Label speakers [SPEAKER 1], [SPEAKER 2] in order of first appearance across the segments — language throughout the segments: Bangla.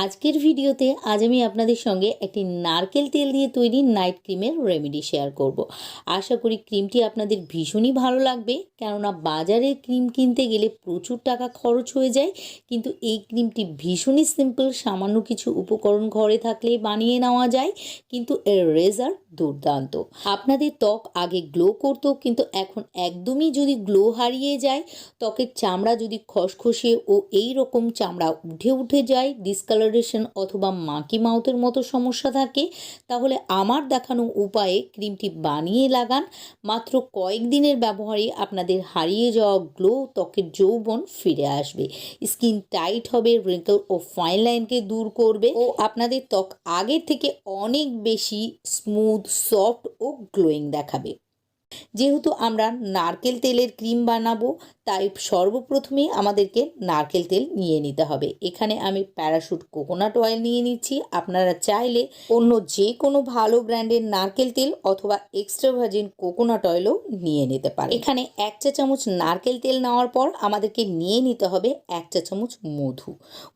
[SPEAKER 1] আজকের ভিডিওতে আজ আমি আপনাদের সঙ্গে একটি নারকেল তেল দিয়ে তৈরি নাইট ক্রিমের রেমেডি শেয়ার করব। আশা করি ক্রিমটি আপনাদের ভীষণই ভালো লাগবে, কেননা বাজারে ক্রিম কিনতে গেলে প্রচুর টাকা খরচ হয়ে যায়, কিন্তু এই ক্রিমটি ভীষণই সিম্পল। সামান্য কিছু উপকরণ ঘরে থাকলে বানিয়ে নেওয়া যায়, কিন্তু এর রেজাল্ট দুর্দান্ত। আপনাদের ত্বক আগে গ্লো করতো, কিন্তু এখন একদমই যদি গ্লো হারিয়ে যায়, ত্বকের চামড়া যদি খসখসে ও এই রকম চামড়া উঠে উঠে যায়, ডিসকালারেশন অথবা মাকি মাউথের মতো সমস্যা থাকে, তাহলে আমার দেখানো উপায়ে ক্রিমটি বানিয়ে লাগান। মাত্র কয়েকদিনের ব্যবহারে আপনাদের হারিয়ে যাওয়া গ্লো, ত্বকের যৌবন ফিরে আসবে, স্কিন টাইট হবে, রিঙ্কেল ও ফাইন লাইনকে দূর করবে ও আপনাদের ত্বক আগের থেকে অনেক বেশি স্মুথ, সফট ও গ্লোয়িং দেখাবে। যেহেতু আমরা নারকেল তেলের ক্রিম বানাবো, তাই সর্বপ্রথমে আমাদেরকে নারকেল তেল নিয়ে নিতে হবে। এখানে আমি প্যারাশুট কোকোনাট অয়েল নিয়ে নিচ্ছি। আপনারা চাইলে অন্য যে কোনো ভালো ব্র্যান্ডের নারকেল তেল অথবা এক্সট্রা ভার্জিন কোকোনাট অয়েলও নিয়ে নিতে পারেন। এখানে 1 চা চামচ নারকেল তেল নেওয়ার পর আমাদেরকে নিয়ে নিতে হবে 1 চা চামচ মধু।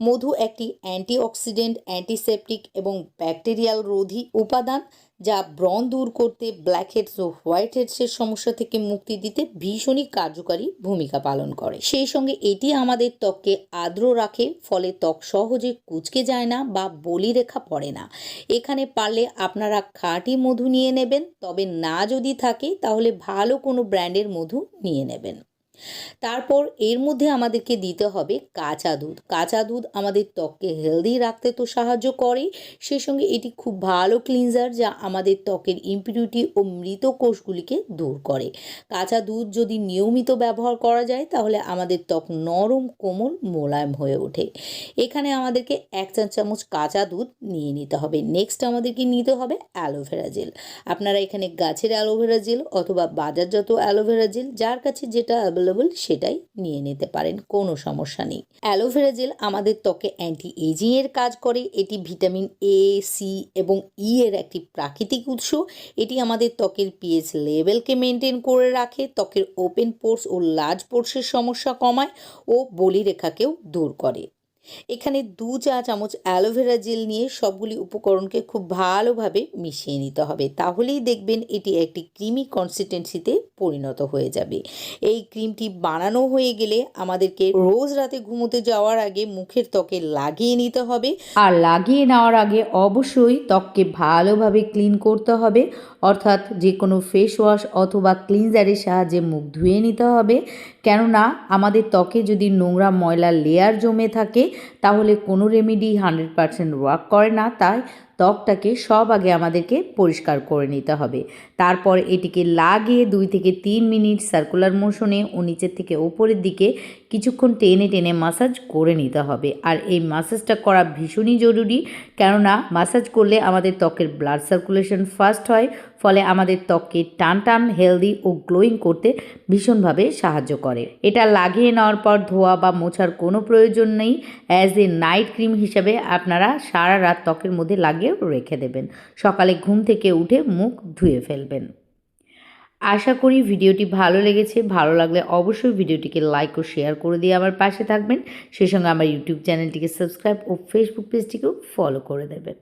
[SPEAKER 1] মধু একটি অ্যান্টিঅক্সিডেন্ট, অ্যান্টিসেপটিক এবং ব্যাকটেরিয়াল রোধী উপাদান, যা ব্রণ দূর করতে, ব্ল্যাক হেডস ও হোয়াইট হেডসের সমস্যা থেকে মুক্তি দিতে ভীষণই কার্যকারী ভূমিকা পালন করে। সেই সঙ্গে এটি আমাদের ত্বককে আর্দ্র রাখে, ফলে ত্বক সহজে কুঁচকে যায় না বা বলিরেখা পড়ে না। এখানে পারলে আপনারা খাঁটি মধু নিয়ে নেবেন, তবে না যদি থাকে তাহলে ভালো কোনো ব্র্যান্ডের মধু নিয়ে নেবেন। তারপর এর মধ্যে আমাদেরকে দিতে হবে কাঁচা দুধ। কাঁচা দুধ আমাদের ত্বককে হেলদি রাখতে তো সাহায্য করে, সেই সঙ্গে এটি খুব ভালো ক্লিনজার, যা আমাদের ত্বকের ইমপিউরিটি ও মৃত কোষগুলিকে দূর করে। কাঁচা দুধ যদি নিয়মিত ব্যবহার করা যায়, তাহলে আমাদের ত্বক নরম, কোমল, মোলায়েম হয়ে ওঠে। এখানে আমাদেরকে 1 চা চামচ কাঁচা দুধ নিয়ে নিতে হবে। নেক্সট আমাদেরকে নিতে হবে অ্যালোভেরা জেল। আপনারা এখানে গাছের অ্যালোভেরা জেল অথবা বাজারজাত অ্যালোভেরা জেল, যার কাছে যেটা অ্যাভেলেবল সেটাই নিয়ে নিতে পারেন, কোনো সমস্যা নেই। অ্যালোভেরা জেল আমাদের ত্বকে অ্যান্টি এজিং এর কাজ করে। এটি ভিটামিন এ, সি এবং ই এর একটি প্রাকৃতিক উৎস। এটি আমাদের ত্বকের পিএইচ লেভেলকে মেনটেন করে রাখে, ত্বকের ওপেন পোর্স ও লার্জ পোর্সের সমস্যা কমায় ও বলিরেখাকেও দূর করে। এখানে 2 চা চামচ অ্যালোভেরা জেল নিয়ে সবগুলি উপকরণকে খুব ভালোভাবে মিশিয়ে নিতে হবে, তাহলেই দেখবেন এটি একটি ক্রিমি কনসিস্টেন্সিতে পরিণত হয়ে যাবে। এই ক্রিমটি বানানো হয়ে গেলে আমাদেরকে রোজ রাতে ঘুমোতে যাওয়ার আগে মুখের ত্বকে লাগিয়ে নিতে হবে, আর লাগিয়ে নেওয়ার আগে অবশ্যই ত্বককে ভালোভাবে ক্লিন করতে হবে, অর্থাৎ যে কোনো ফেস ওয়াশ অথবা ক্লিনজারের সাহায্যে মুখ ধুয়ে নিতে হবে। কেননা আমাদের ত্বকে যদি নোংরা ময়লা লেয়ার জমে থাকে, তাহলে কোনো রেমেডি 100% ওয়ার্ক করে না। তাই ত্বকটাকে সব আগে আমাদেরকে পরিষ্কার করে নিতে হবে। তারপর এটিকে লাগিয়ে 2 থেকে 3 মিনিট সার্কুলার মোশনে ও নিচের থেকে ওপরের দিকে কিছুক্ষণ টেনে টেনে মাসাজ করে নিতে হবে। আর এই মাসাজটা করা ভীষণই জরুরি, কেননা মাসাজ করলে আমাদের ত্বকের ব্লাড সার্কুলেশন ফাস্ট হয়, ফলে আমাদের ত্বককে টান টান, হেলদি ও গ্লোয়িং করতে ভীষণভাবে সাহায্য করে। এটা লাগিয়ে নেওয়ার পর ধোয়া বা মোছার কোনো প্রয়োজন নেই। অ্যাজ এ নাইট ক্রিম হিসাবে আপনারা সারা রাত ত্বকের মধ্যে লাগিয়ে রেখে দেবেন, সকালে ঘুম থেকে উঠে মুখ ধুয়ে ফেলবেন। আশা করি ভিডিওটি ভালো লেগেছে। ভালো লাগলে অবশ্যই ভিডিওটিকে লাইক ও শেয়ার করে দিয়ে আমার পাশে থাকবেন। সেই সঙ্গে আমার ইউটিউব চ্যানেলটিকে সাবস্ক্রাইব ও ফেসবুক পেজটিকেও ফলো করে দেবেন।